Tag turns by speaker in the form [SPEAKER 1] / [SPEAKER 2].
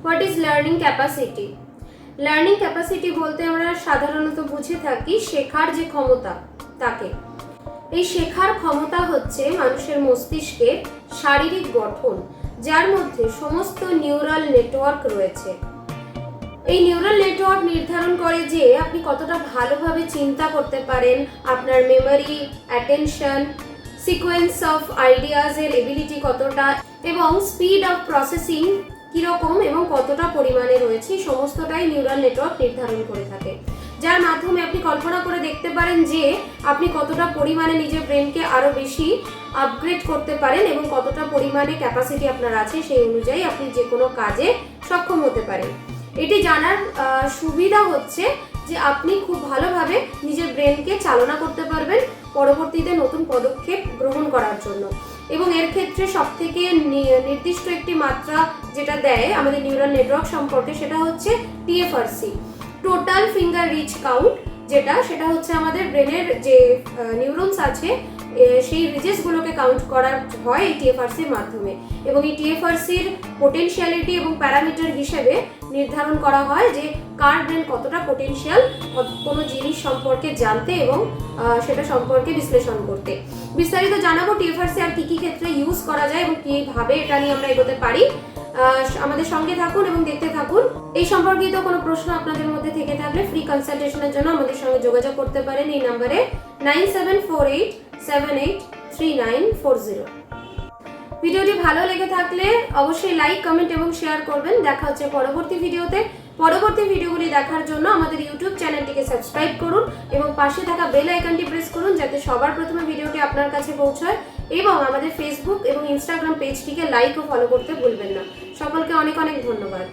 [SPEAKER 1] What is learning capacity? Learning capacity বলতে আমরা সাধারণত বুঝে থাকি শেখার যে ক্ষমতা তাকে। এই শেখার ক্ষমতা হচ্ছে মানুষের মস্তিষ্কের শারীরিক গঠন, যার মধ্যে সমস্ত নিউরাল নেটওয়ার্ক রয়েছে। এই নিউরাল নেটওয়ার্ক নির্ধারণ করে যে আপনি কতটা ভালোভাবে চিন্তা করতে পারেন, আপনার মেমোরি, অ্যাটেনশন, সিকোয়েন্স অফ আইডিয়াজের এবিলিটি কতটা, এবং স্পিড অফ প্রসেসিং কীরকম এবং কতটা পরিমাণে রয়েছে, সমস্তটাই নিউরাল নেটওয়ার্ক নির্ধারণ করে থাকে। যার মাধ্যমে আপনি কল্পনা করে দেখতে পারেন যে আপনি কতটা পরিমাণে নিজের ব্রেনকে আরও বেশি আপগ্রেড করতে পারেন এবং কতটা পরিমাণে ক্যাপাসিটি আপনার আছে, সেই অনুযায়ী আপনি যে কোনো কাজে সক্ষম হতে পারেন। এটি জানার সুবিধা হচ্ছে যে আপনি খুব ভালোভাবে নিজের ব্রেনকে চালনা করতে পারবেন পরবর্তীতে নতুন পদক্ষেপ গ্রহণ করার জন্য। এবং এর ক্ষেত্রে সবথেকে নির্দিষ্ট একটি মাত্রা যেটা দেয় আমাদের নিউরাল নেটওয়ার্ক সম্পর্কে, সেটা হচ্ছে টিএফআরসি, টোটাল ফিঙ্গার রিচ কাউন্ট। সেটা হচ্ছে আমাদের ব্রেনের যে নিউরনস আছে সেই রিজেসগুলোকে কাউন্ট করা হয় এই টিএফআরসির মাধ্যমে। এবং এই টিএফআরসির পোটেনশিয়ালিটি এবং প্যারামিটার হিসেবে নির্ধারণ করা হয় যে কার ব্রেন কতটা পোটেনশিয়াল কোনো জিনিস সম্পর্কে জানতে এবং সেটা সম্পর্কে বিশ্লেষণ করতে। বিস্তারিত জানাবো টিএফআরসি আর কী ক্ষেত্রে ইউজ করা যায় এবং কীভাবে এটা নিয়ে আমরা এগোতে পারি। আমাদের সঙ্গে থাকুন এবং দেখতে থাকুন। এই সম্পর্কিত কোনো প্রশ্ন আপনাদের মধ্যে থেকে থাকলে ফ্রি কনসালটেশনের জন্য আমাদের সঙ্গে যোগাযোগ করতে পারেন এই নাম্বারে 9748783940। ভিডিওটি ভালো লেগে থাকলে অবশ্যই লাইক, কমেন্ট এবং শেয়ার করবেন। দেখা হচ্ছে পরবর্তী ভিডিওতে। পরবর্তী ভিডিওগুলি দেখার জন্য আমাদের ইউটিউব চ্যানেলটিকে সাবস্ক্রাইব করুন এবং পাশে থাকা বেল আইকনটি প্রেস করুন যাতে সবার প্রথমে ভিডিওটি আপনার কাছে পৌঁছায়। এবং আমাদের ফেসবুক এবং ইনস্টাগ্রাম পেজটিকে লাইক ও ফলো করতে ভুলবেন না। সকলকে অনেক অনেক ধন্যবাদ।